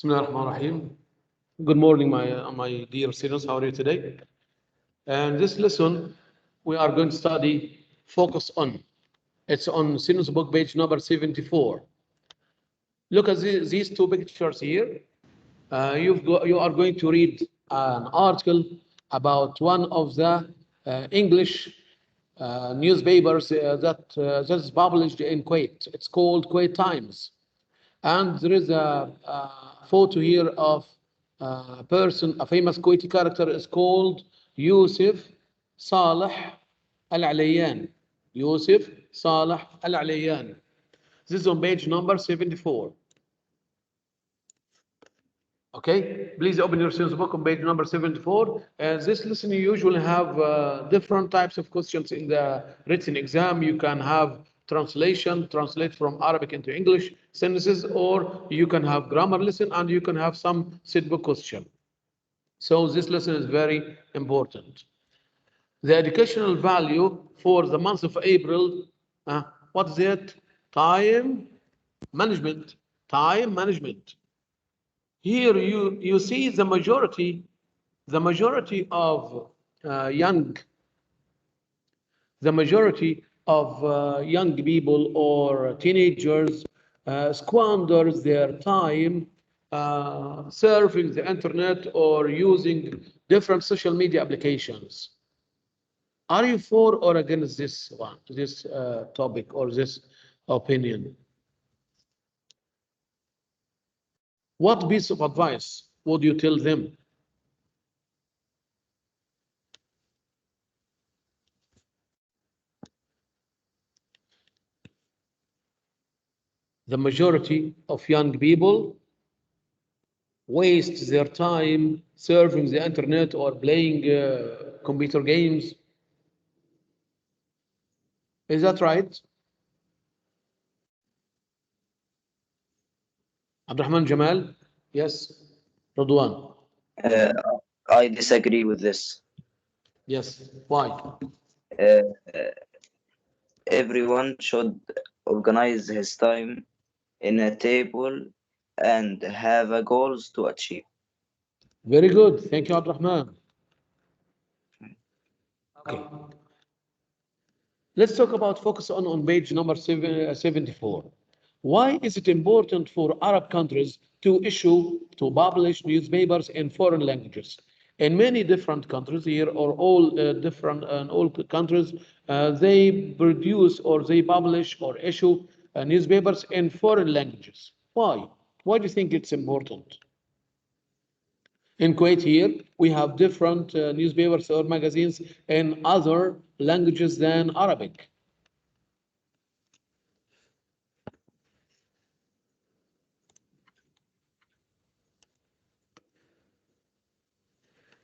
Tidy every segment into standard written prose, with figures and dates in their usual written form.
Bismillahirrahmanirrahim. Good morning, my dear students. How are you today? And this lesson, we are going to study focus on. It's on students book page number 74. Look at these two pictures here. You are going to read an article about one of the English newspapers that is published in Kuwait. It's called Kuwait Times. And there is a photo here of a person, a famous Kuwaiti character is called Yusuf Saleh Al-Alayan. Yusuf Saleh Al-Alayan. This is on page number 74. Okay, please open your students book on page number 74. This lesson, you usually have different types of questions in the written exam. You can have translate from Arabic into English sentences, or you can have grammar lesson, and you can have some set book question. So this lesson is very important. The educational value for the month of April, what is it? Time management. Time management. Here you see the majority of young people or teenagers squanders their time surfing the internet or using different social media applications. Are you for or against this topic or this opinion? What piece of advice would you tell them? The majority of young people waste their time surfing the internet or playing computer games. Is that right? Abdurrahman Jamal? Yes. Radwan? I disagree with this. Yes. Why? Everyone should organize his time in a table and have a goals to achieve. Very good. Thank you, Abdurrahman. Okay. Let's talk about focus on page number 74. Why is it important for Arab countries to publish newspapers in foreign languages? In many different countries here, or all all countries, they produce or they publish or issue newspapers in foreign languages. Why? Why do you think it's important? In Kuwait here, we have different newspapers or magazines in other languages than Arabic.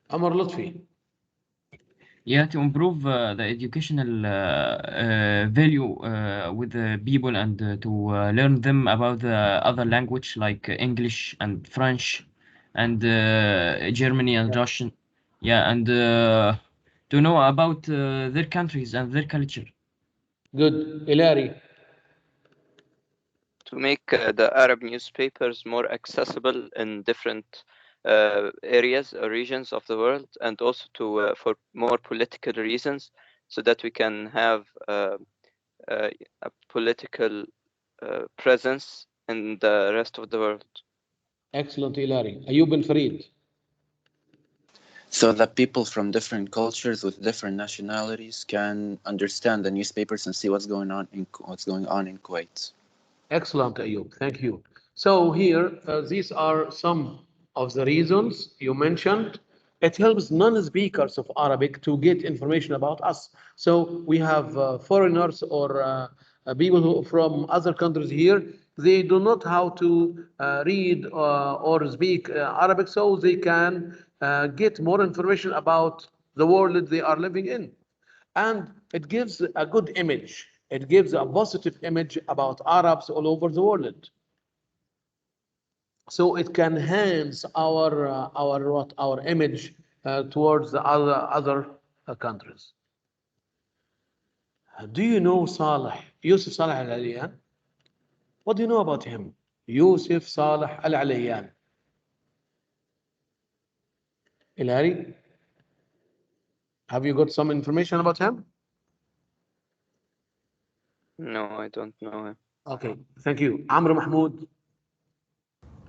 Amar Lutfi. Yeah, to improve the educational value with the people and to learn them about the other language like English and French and Germany and Russian. Yeah, and to know about their countries and their culture. Good. Ilari. To make the Arab newspapers more accessible in different areas or regions of the world, and also to for more political reasons, so that we can have a political presence in the rest of the world. Excellent, Ilari. Ayub and Farid. So that people from different cultures with different nationalities can understand the newspapers and see what's going on in Kuwait. Excellent, Ayub. Thank you. So here, these are some of the reasons you mentioned. It helps non-speakers of Arabic to get information about us. So we have foreigners or people who from other countries here. They do not how to read or speak Arabic, so they can get more information about the world they are living in. And it gives a good image. It gives a positive image about Arabs all over the world. So it can enhance our image towards the other countries. Do you know Yusuf Saleh Al-Alayan? What do you know about him? Yusuf Saleh Al-Alayan. Ilhari, have you got some information about him? No, I don't know him. Okay, thank you. Amr Mahmoud.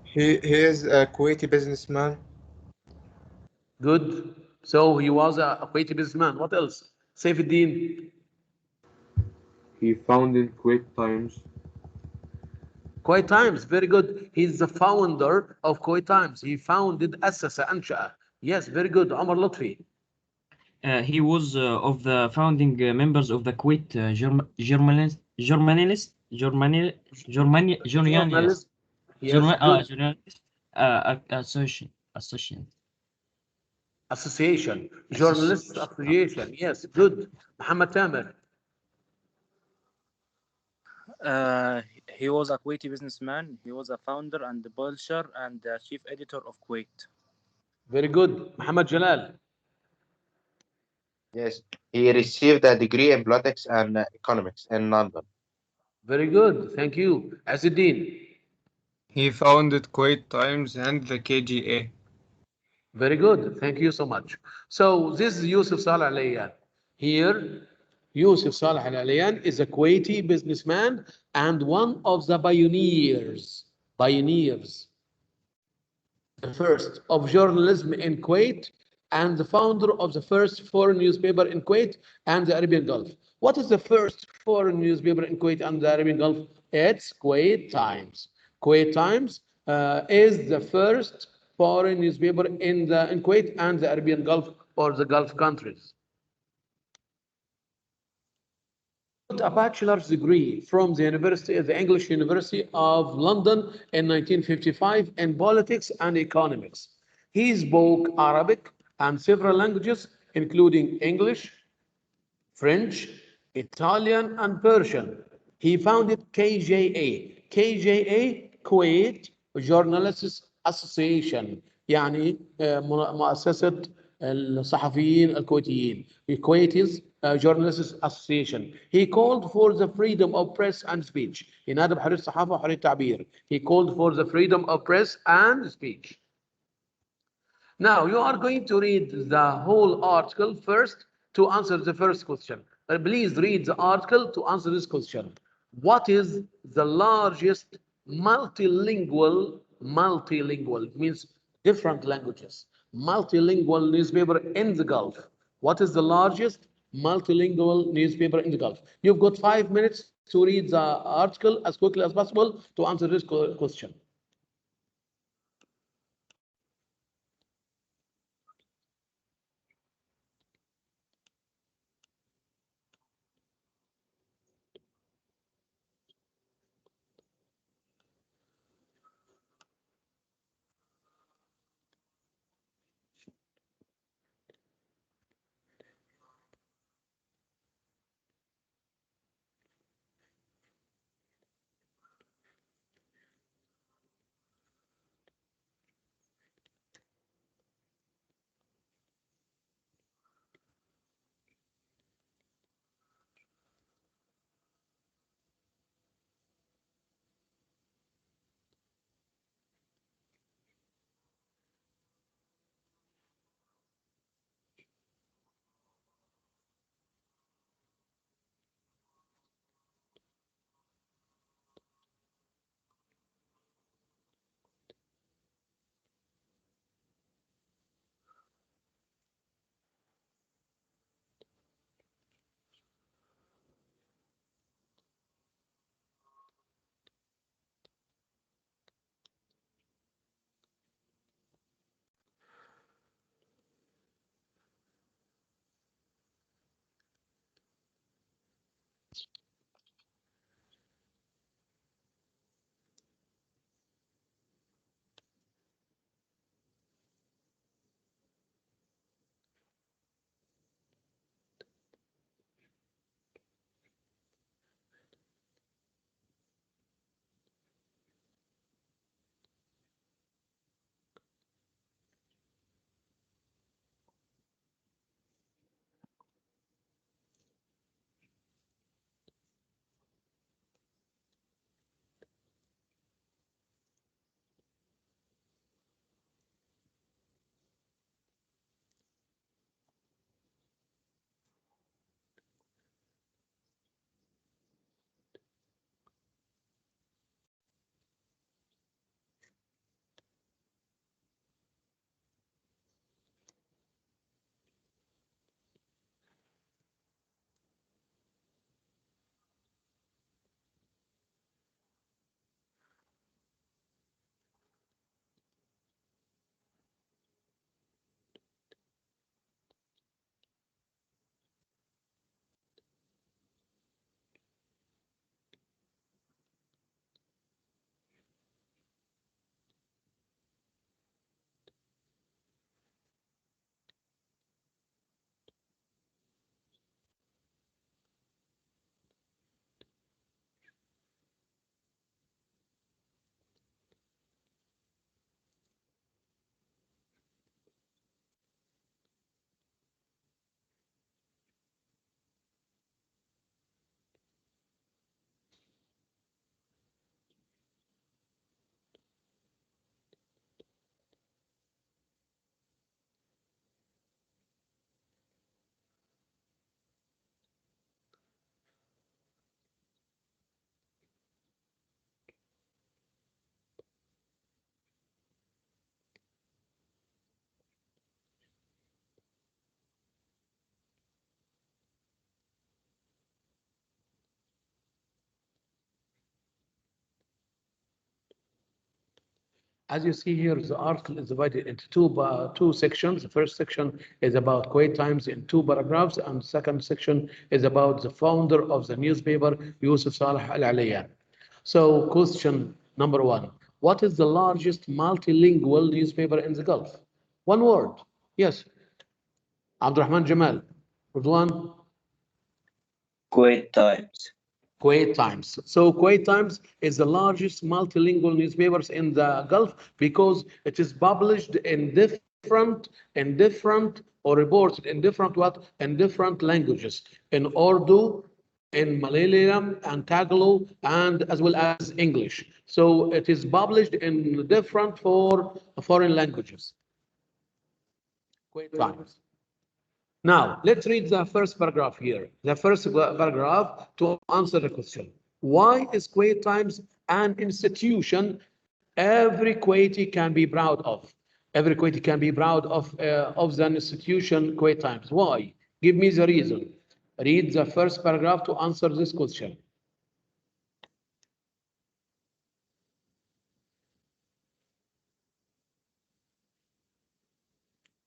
He is a Kuwaiti businessman. Good. So he was a Kuwaiti businessman. What else? Saifuddin. He founded Kuwait Times. Kuwait Times. Very good. He's the founder of Kuwait Times. He founded أسس أنشأ. Yes, very good. Omar Lutfi. He was of the founding members of the Kuwait journalist Journalist. Yes, good. journalist association. Association. Journalists Association. Yes, good. Muhammad Tamer. He was a Kuwaiti businessman. He was a founder and the publisher and the chief editor of Kuwait. Very good. Muhammad Jalal. Yes, he received a degree in politics and economics in London. Very good. Thank you. Azuddin. He founded Kuwait Times and the KGA. Very good. Thank you so much. So this is Yusuf Saleh Al Ayyan. Here, Yusuf Saleh Al Ayyan is a Kuwaiti businessman and one of the pioneers, the first of journalism in Kuwait and the founder of the first foreign newspaper in Kuwait and the Arabian Gulf. What is the first foreign newspaper in Kuwait and the Arabian Gulf? It's Kuwait Times. Kuwait Times is the first foreign newspaper in Kuwait and the Arabian Gulf or the Gulf countries. A bachelor's degree from the English University of London in 1955 in politics and economics. He spoke Arabic and several languages, including English, French, Italian, and Persian. He founded KJA, Kuwait Journalists Association, يعني مؤسسة الصحفيين الكويتيين. Kuwaitis Journalists Association. He called for the freedom of press and speech. ينادى بحرية الصحافة وحرية التعبير. He called for the freedom of press and speech. Now you are going to read the whole article first to answer the first question. Please read the article to answer this question. What is the largest multilingual means different languages, multilingual newspaper in the Gulf? What is the largest multilingual newspaper in the Gulf? You've got 5 minutes to read the article as quickly as possible to answer this question. As you see here, the article is divided into two sections. The first section is about Kuwait Times in 2 paragraphs, and the second section is about the founder of the newspaper, Yusuf Saleh Al Aliyan. So, question number 1. What is the largest multilingual newspaper in the Gulf? One word. Yes. Abdurrahman Jamal. Ridwan. Kuwait Times. Kuwait Times. So Kuwait Times is the largest multilingual newspapers in the Gulf because it is published in different or reported in different languages, in Urdu, in Malayalam and Tagalog, and as well as English. So it is published in different foreign languages. Kuwait Times. Now, let's read the first paragraph here. The first paragraph to answer the question. Why is Kuwait Times an institution every Kuwaiti can be proud of? Every Kuwaiti can be proud of the institution Kuwait Times. Why? Give me the reason. Read the first paragraph to answer this question.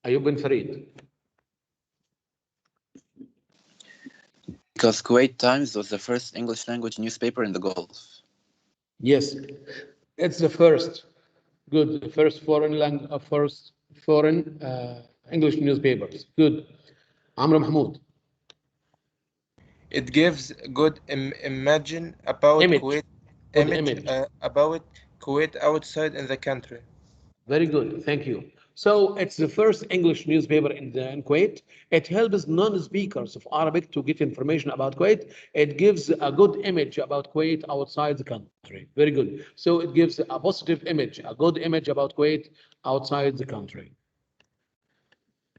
Ayub bin Farid. Because Kuwait Times was the first English language newspaper in the Gulf. Yes, it's the first. Good. The first foreign English newspapers. Good. Amr Mahmoud. It gives good imagine about Image. Kuwait, Good image, image. about Kuwait outside in the country. Very good. Thank you. So it's the first English newspaper in Kuwait. It helps non-speakers of Arabic to get information about Kuwait. It gives a good image about Kuwait outside the country. Very good. So it gives a positive image, a good image about Kuwait outside the country.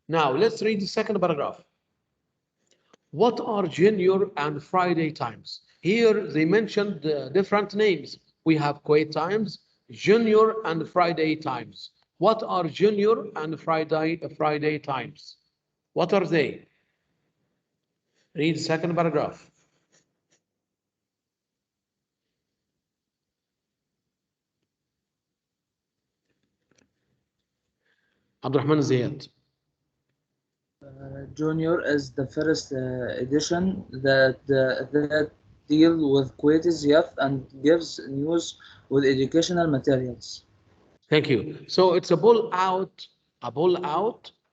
Now let's read the second paragraph. What are Junior and Friday Times? Here they mentioned different names. We have Kuwait Times, Junior and Friday Times. What are Junior and Friday Times? What are they? Read the second paragraph. Abdurrahman Zayed. Junior is the first edition that deal with Kuwaiti's youth and gives news with educational materials. Thank you. So it's a pull out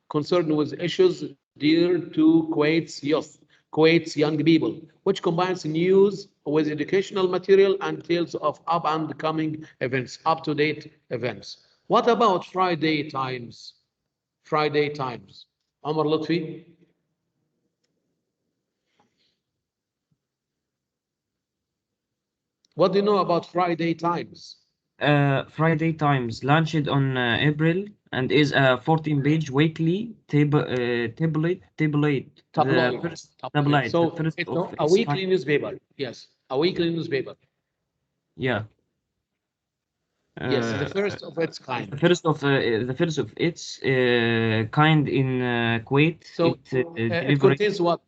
concerned with issues dear to Kuwait's youth, Kuwait's young people, which combines news with educational material and tales of up and coming events, up-to-date events. What about Friday Times? Friday Times. Omar Lutfi. What do you know about Friday Times? Friday Times launched on April and is a 14-page weekly tabloid. Tabloid. So the first it's of a its weekly kind. newspaper. Yes, a weekly newspaper. Yeah. Yes, the first of its kind. The first of its kind in Kuwait. So It it contains what?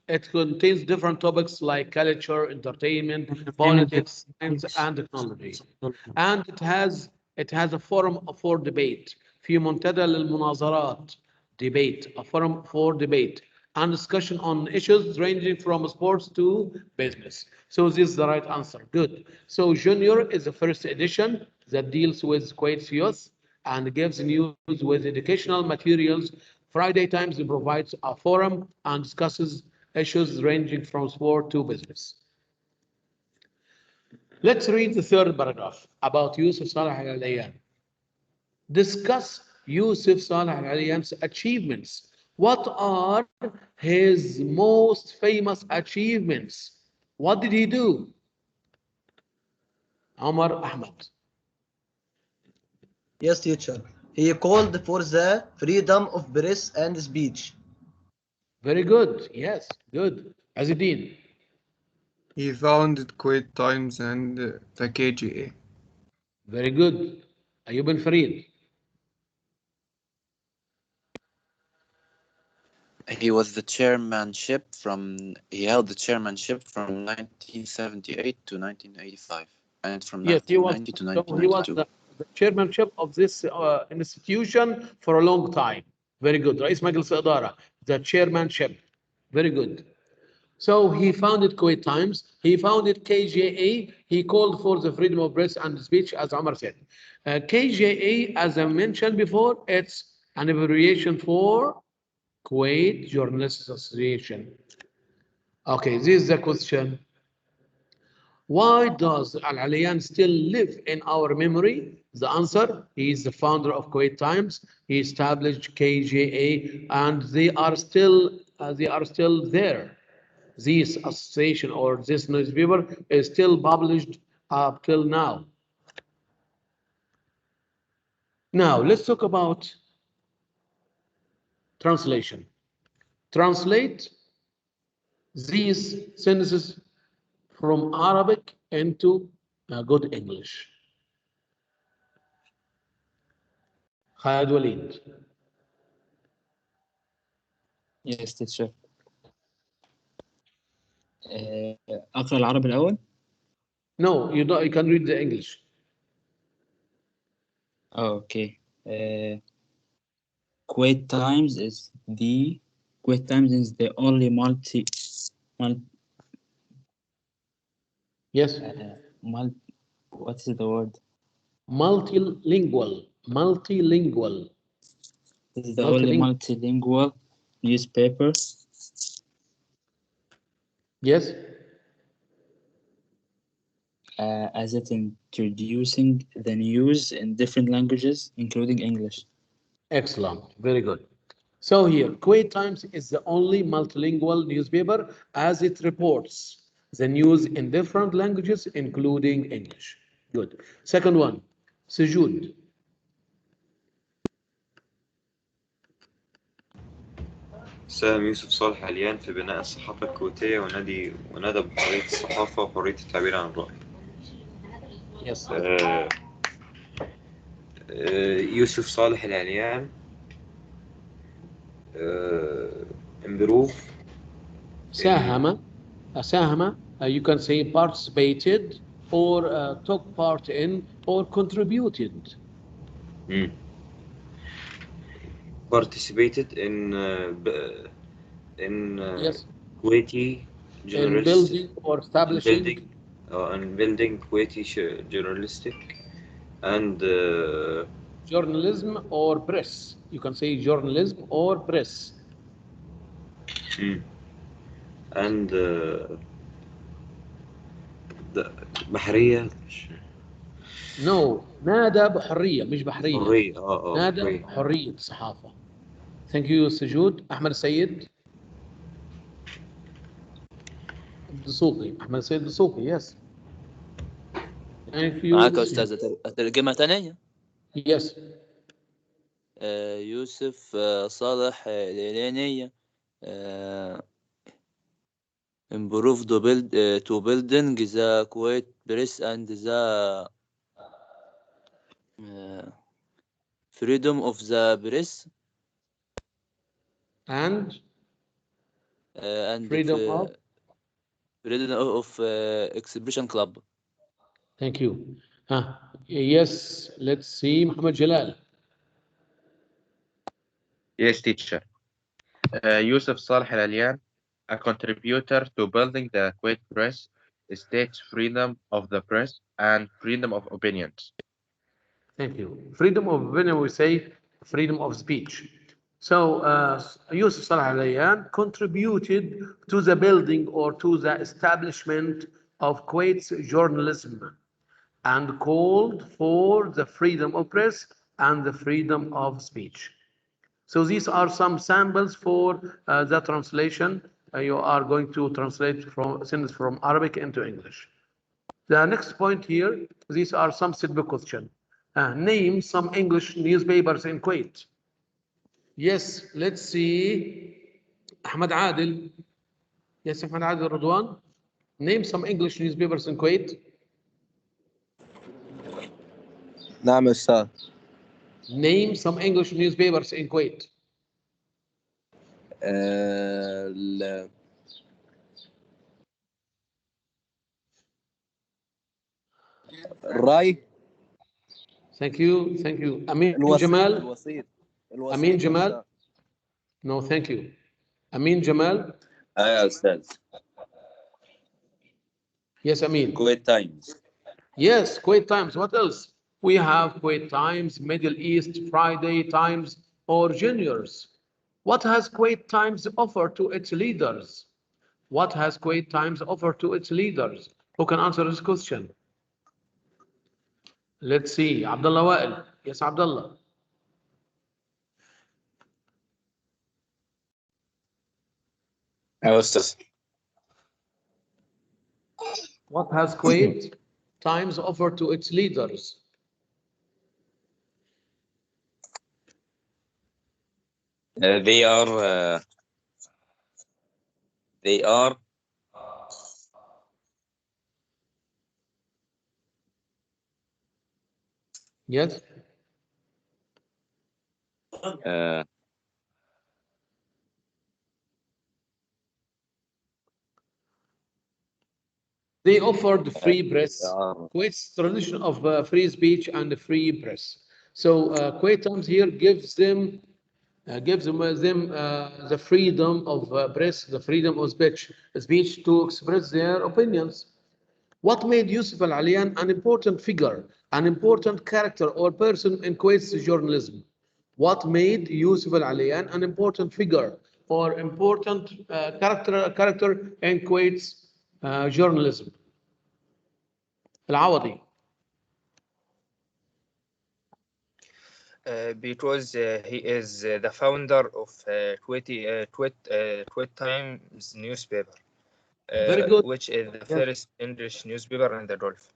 It contains different topics like culture, entertainment, politics, science, and technology. And it has a forum for debate. في منتدى للمناظرات debate, a forum for debate and discussion on issues ranging from sports to business. So this is the right answer. Good. So Junior is the first edition that deals with Kuwait's youth and gives news with educational materials. Friday Times provides a forum and discusses issues ranging from sport to business. Let's read the third paragraph about Yusuf Saleh Al Aliyan. Discuss Yusuf Saleh Al Aliyan's achievements. What are his most famous achievements? What did he do? Omar Ahmed. Yes, teacher. He called for the freedom of press and speech. Very good. Yes, good. Azuddin. He founded Kuwait Times and the KGA. Very good. Ayub bin Farid. He held the chairmanship from 1978 to 1985, and from Yes, 1990 to he was 1992. the chairmanship of this institution for a long time. Very good. رئيس مجلس الإدارة. The chairmanship. Very good. So he founded Kuwait Times. He founded KJA. He called for the freedom of press and speech, as Omar said. KJA, as I mentioned before, it's an abbreviation for Kuwait Journalists Association. Okay, this is the question. Why does Al-Aliyan still live in our memory? The answer, he is the founder of Kuwait Times. He established KJA, and they are still there. This association or this newspaper is still published up till now. Now, let's talk about translation. Translate these sentences from Arabic into good English. Khalid Walid. Yes, teacher. أقرأ العربي الأول. No, you don't. You can read the English. Oh, okay. Kuwait Times is the only Yes. What is the word? Multilingual. This is the only multilingual newspaper. Yes. As it introducing the news in different languages, including English. Excellent. Very good. So here, Kuwait Times is the only multilingual newspaper as it reports the news in different languages, including English. Good. Second one, Sujud. ساهم يوسف صالح عليان في بناء الصحافة الكويتية ونادى بحرية الصحافة وحرية التعبير عن الرأي. Yes. يوسف صالح العليان improve. ساهم. You can say participated or took part in or contributed. Participated in yes. Kuwaiti in building or establishing building Kuwaiti journalistic and journalism or press. You can say journalism or press. And بحرية. No, نادى بحرية مش بحرية. حرية. نادى بحرية الصحافة. Thank you سجود. أحمد السيد. الدسوقي. أحمد السيد الدسوقي. Yes. معاك يا أستاذ أترجمها تانية. Yes. يوسف صالح العلياني improve to building the Kuwait press and the freedom of the press and freedom of expression club. Thank you. Yes, let's see Muhammad Jalal. Yes, teacher. Yusuf Saleh Al-Alian, a contributor to building the Kuwait press, states freedom of the press and freedom of opinions. Thank you. Freedom of opinion, we say freedom of speech. So Yusuf Saleh Al-Alian contributed to the building or to the establishment of Kuwait's journalism and called for the freedom of press and the freedom of speech. So these are some samples for the translation. You are going to translate sentences from Arabic into English. The next point here, these are some simple questions. Name some English newspapers in Kuwait. Yes, let's see. Ahmed Adil. Yes, Ahmed Adil Radwan. Name some English newspapers in Kuwait. نعم أستاذ. Name some English newspapers in Kuwait. الرأي. Thank you. Thank you. Amin الوسيط Jamal. الوسيط Amin الوسيط Jamal. أستاذ. No, thank you. Amin Jamal. يا أستاذ. Yes, Amin. Kuwait Times. Yes, Kuwait Times. What else? We have Kuwait Times, Middle East, Friday Times, or Juniors. What has Kuwait Times offered to its leaders? What has Kuwait Times offered to its leaders? Who can answer this question? Let's see. Abdullah Wael. Yes, Abdullah. يا أستاذ. What has Kuwait Times offered to its leaders? They are Yes. They offered free press. Kuwait's tradition of free speech and free press. So Kuwait Times here gives them the freedom of press, the freedom of speech to express their opinions. What made Yusuf Al-Alian an important figure, an important character or person in Kuwait's journalism? What made Yusuf Al-Alian an important figure or important character in Kuwait's journalism? Al-Awadi. Because he is the founder of Kuwait Times newspaper, Very good. which is the first English newspaper in the Gulf.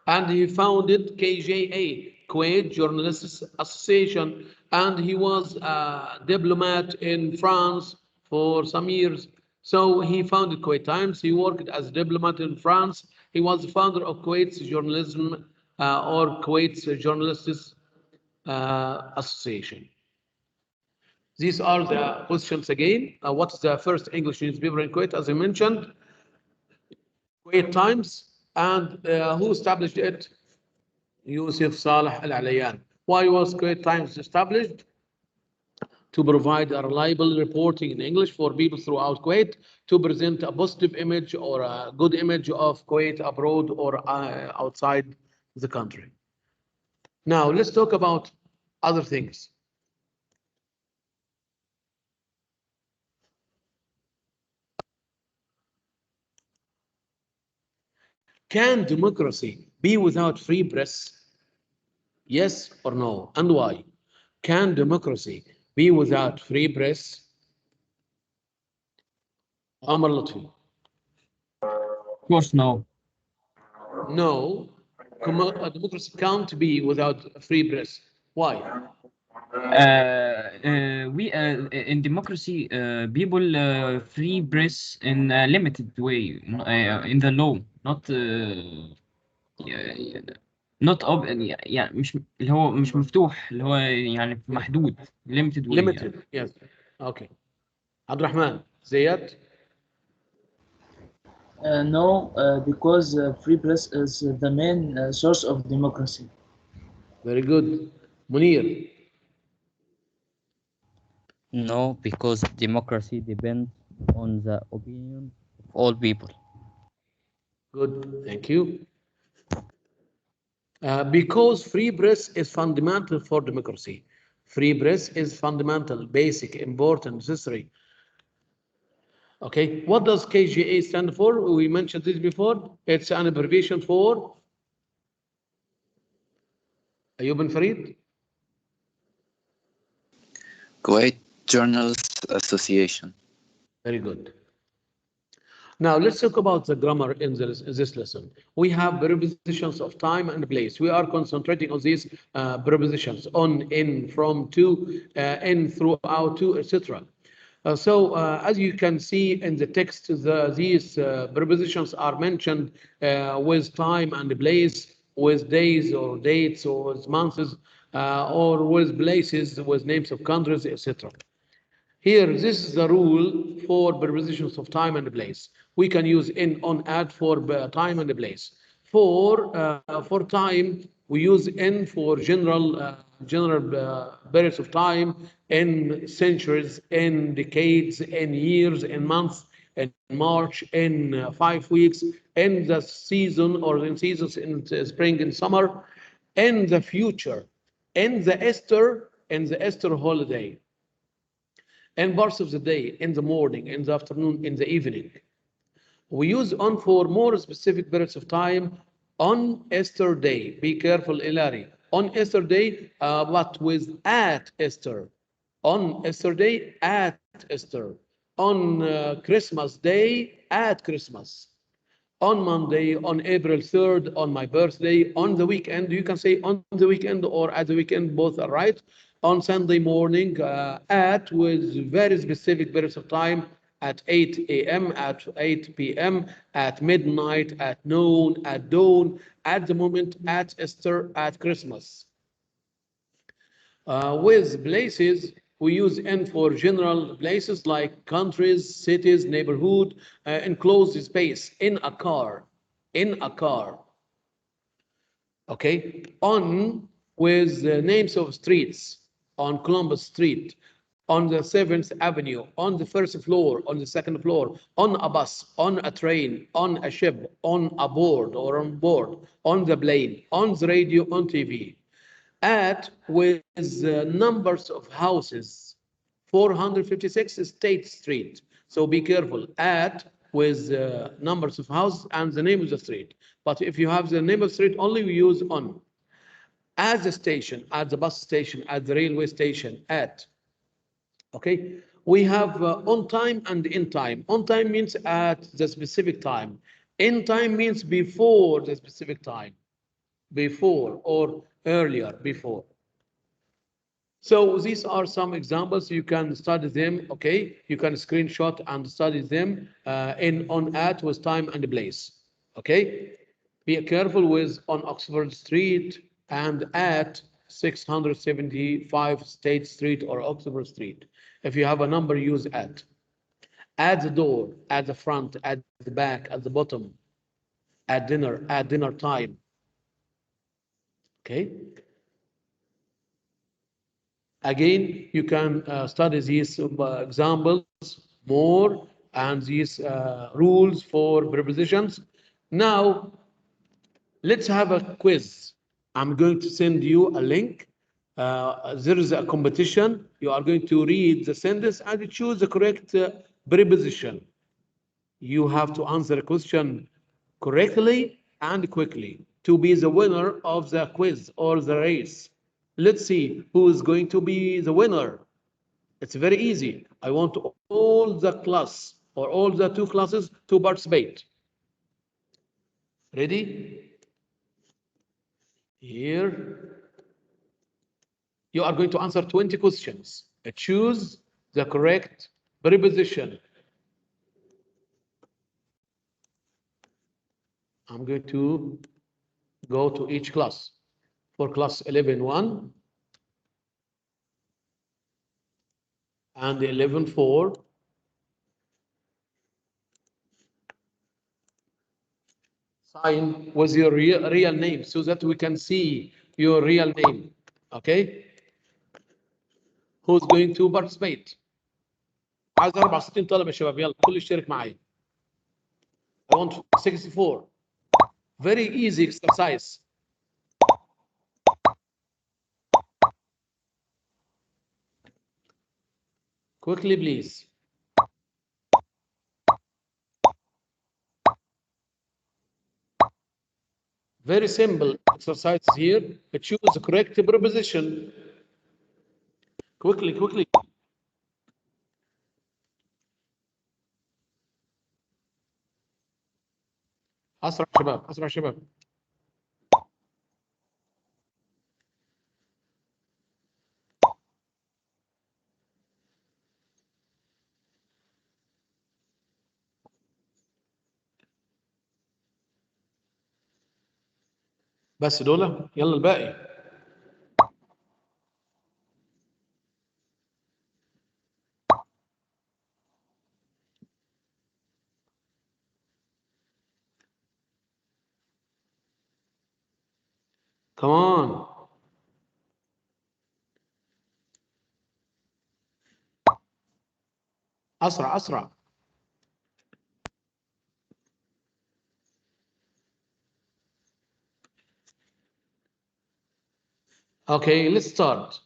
And he founded KJA, Kuwait Journalists Association, and he was a diplomat in France for some years. So he founded Kuwait Times. He worked as a diplomat in France. He was the founder of Kuwait's journalism or Kuwait's Journalists Association. These are the questions again. What is the first English newspaper in Kuwait? As I mentioned, Kuwait Times. And who established it? Yusuf Saleh Al-Alian. Why was Kuwait Times established? To provide a reliable reporting in English for people throughout Kuwait, to present a positive image or a good image of Kuwait abroad or outside the country. Now, let's talk about other things. Can democracy be without free press? Yes or no? And why? Can democracy be without free press? Amar Lutfi. Of course, no. No, democracy can't be without free press. Why? We in democracy, people free press in a limited way, in the law, not not open. يعني مش اللي هو مش مفتوح، اللي هو يعني محدود limited way. Limited, yes. Okay. عبد الرحمن زياد. No, because free press is the main source of democracy. Very good. Munir. No, because democracy depends on the opinion of all people. Good, thank you. Because free press is fundamental for democracy. Free press is fundamental, basic, important, necessary. Okay, what does KJA stand for? We mentioned this before. It's an abbreviation for Ayub and Farid. Kuwait Journalists Association. Very good. Now let's talk about the grammar in this lesson. We have prepositions of time and place. We are concentrating on these prepositions: on, in, from, to, in, throughout, to, etc. So as you can see in the text, these prepositions are mentioned with time and place, with days or dates, or with months, or with places, with names of countries, etc. Here, this is the rule for prepositions of time and place. We can use in, on, at for time and place. For time, We use in for general periods of time, in centuries, in decades, in years, in months, in March, in 5 weeks, in the season or in seasons in spring and summer, in the future, in the Easter holiday, in parts of the day, in the morning, in the afternoon, in the evening. We use on for more specific periods of time. On Easter day, be careful, Ilari. On Easter day, but with at Easter. On Easter day, at Easter. On Christmas day, at Christmas. On Monday, on April 3rd, on my birthday, on the weekend. You can say on the weekend or at the weekend, both are right. On Sunday morning, at with very specific periods of time, at 8 a.m., at 8 p.m., at midnight, at noon, at dawn, at the moment, at Easter, at Christmas. With places, we use N for general places like countries, cities, neighborhood, enclosed space, in a car, in a car. Okay, on with the names of streets, on Columbus Street, on the 7th Avenue, on the first floor, on the second floor, on a bus, on a train, on a ship, on a board or on board, on the plane, on the radio, on TV. At with numbers of houses, 456 State Street. So be careful. At with numbers of houses and the name of the street. But if you have the name of the street only, we use on. At the station, at the bus station, at the railway station, at. Okay, we have on time and in time. On time means at the specific time. In time means before the specific time. Before or earlier, before. So these are some examples. You can study them, okay? You can screenshot and study them on at with time and place, okay? Be careful with on Oxford Street and at 675 State Street or Oxford Street. If you have a number, use at. At the door, at the front, at the back, at the bottom, at dinner time, okay? Again, you can study these examples more and these rules for prepositions. Now, let's have a quiz. I'm going to send you a link. There is a competition. You are going to read the sentence and choose the correct preposition. You have to answer a question correctly and quickly to be the winner of the quiz or the race. Let's see who is going to be the winner. It's very easy. I want all the class or all the 2 classes to participate. Ready? Here. You are going to answer 20 questions. Choose the correct preposition. I'm going to go to each class. For class 11-1 and 11-4. Sign with your real name so that we can see your real name. Okay? Who's going to participate? عايز 64 طالب يا شباب، يلا كل يشترك معي. I want 64. Very easy exercise. Quickly, please. Very simple exercise here. Choose the correct preposition. Quickly, quickly. أسرع شباب، أسرع شباب. بس دول، يلا الباقي. Come on. أسرع أسرع. Okay, let's start.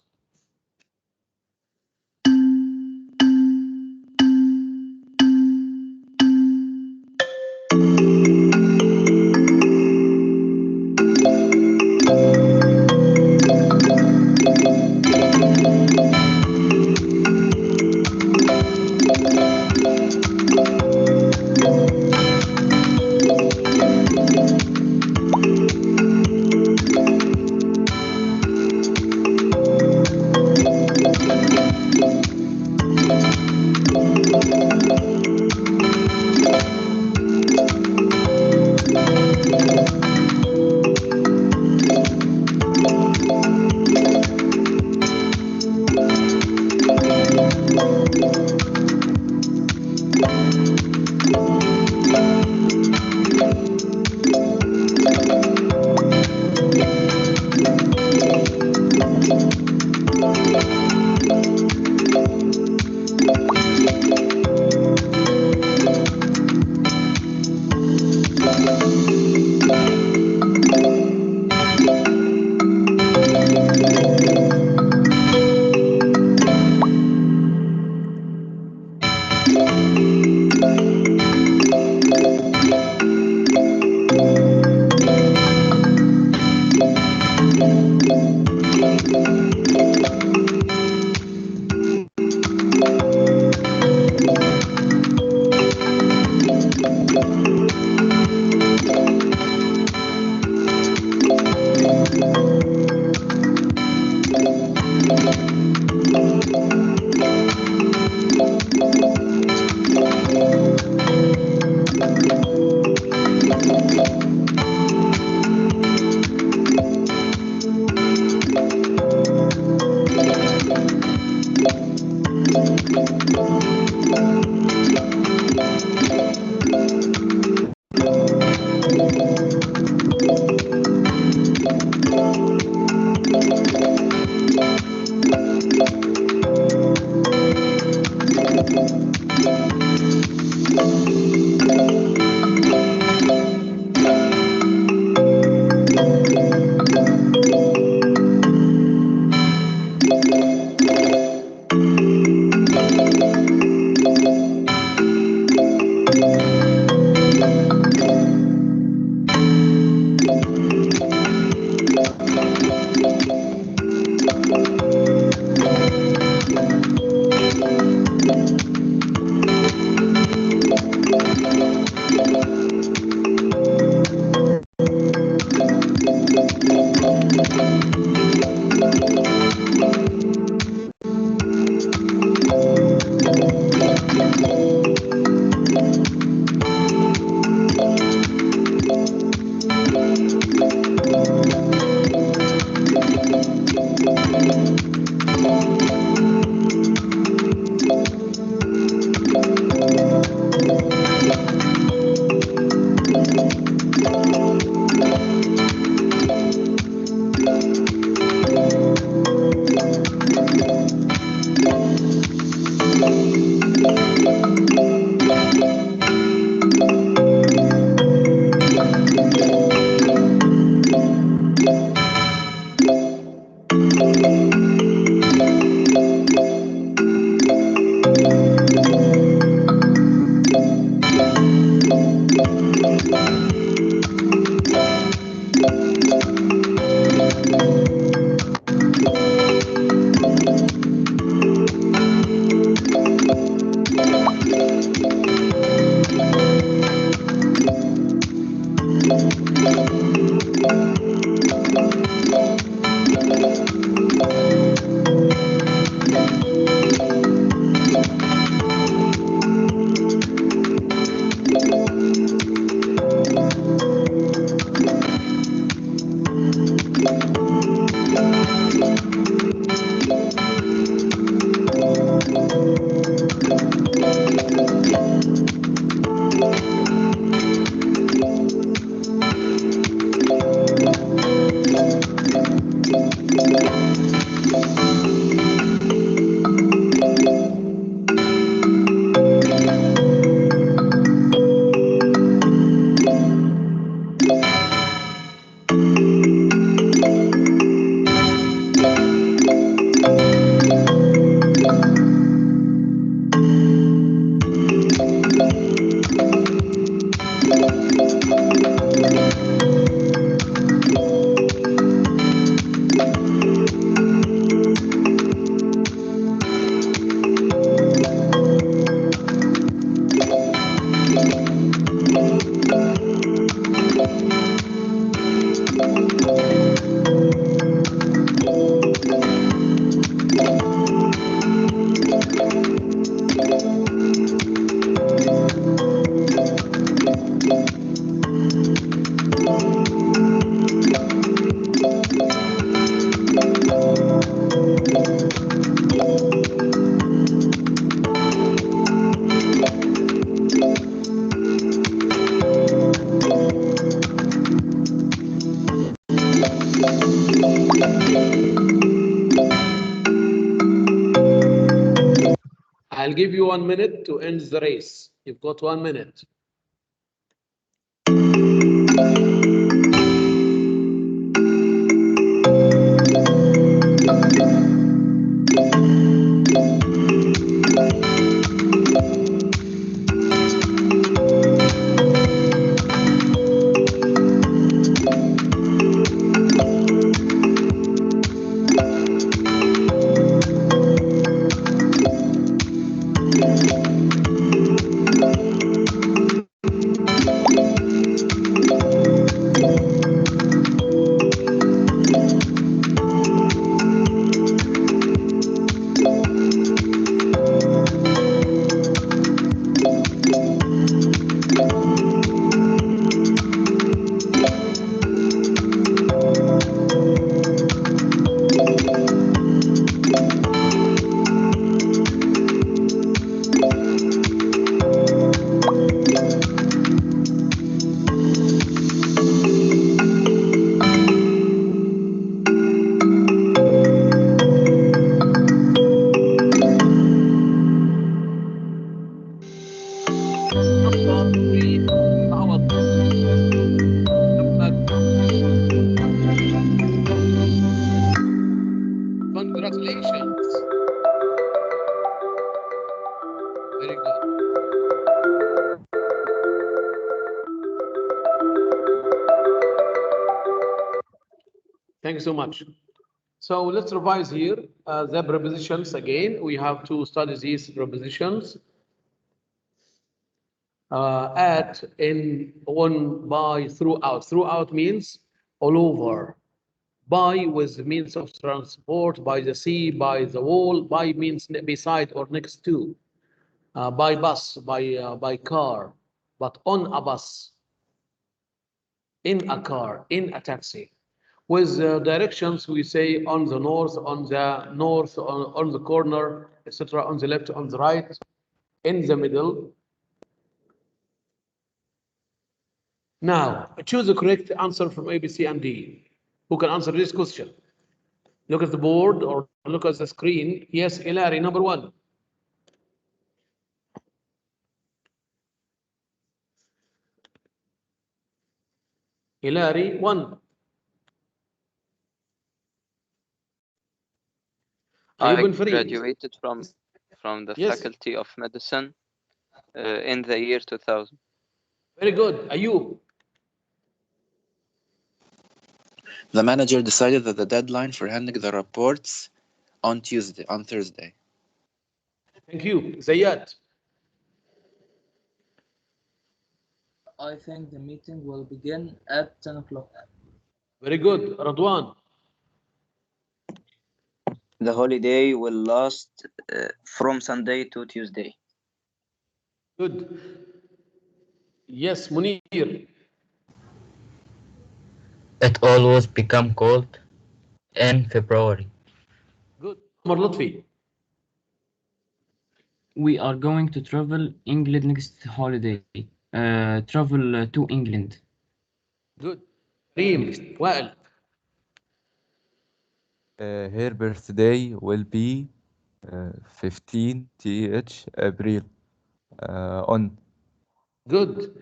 give you 1 minute to end the race. You've got 1 minute. Congratulations. Very good. Thank you so much. So let's revise here the prepositions again. We have to study these prepositions. At, in, on, by, throughout. Throughout means all over. By with the means of transport, by the sea, by the wall. By means beside or next to. By bus, by car. But on a bus. In a car, in a taxi. With directions, we say on the north, on the corner, etc., on the left, on the right, in the middle. Now, choose the correct answer from A, B, C, and D. Who can answer this question? Look at the board or look at the screen. Yes, Hilary, number 1. Hilary, 1. I Ayub Farid. graduated from the Yes. Faculty of Medicine in the year 2000. Very good. Ayub. The manager decided that the deadline for handing the reports on Thursday. Thank you. Zayat. I think the meeting will begin at 10 o'clock. Very good. Radwan. The holiday will last from Sunday to Tuesday. Good. Yes, Munir. It always become cold in February. Good. Omar Lutfi. We are going to travel England next holiday. Travel to England. Good. Reem. Well. Her birthday will be 15 April on. Good.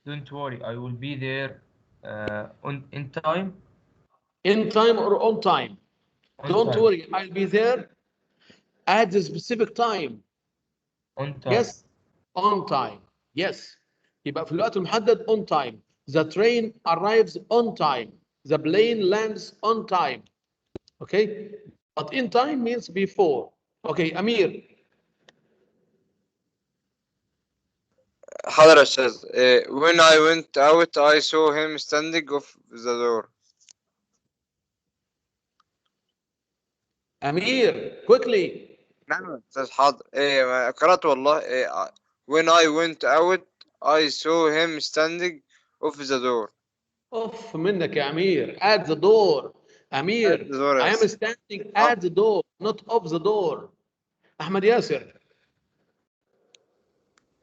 Don't worry, I will be there in time. In time or on time? Don't time. worry, I'll be there at the specific time. On time. Yes, on time. Yes. يبقى في الوقت المحدد on time. The train arrives on time. The plane lands on time. Okay? But in time means before. Okay, Amir. حاضر يا أستاذ. When I went out I saw him standing off the door. Amir, quickly. نعم يا أستاذ حاضر. قرأت والله. When I went out I saw him standing off the door. اوف منك يا امير. At the door. Amir, At the door, I am yes. standing at the door, not off the door. Ahmed Yasser.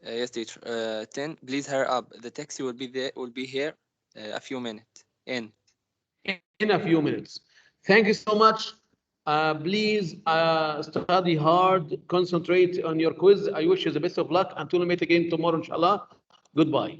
Yes, teacher. 10. Please hurry up. The taxi will be here a few minutes. In a few minutes. Thank you so much. Please study hard, concentrate on your quiz. I wish you the best of luck until we meet again tomorrow, inshallah. Goodbye.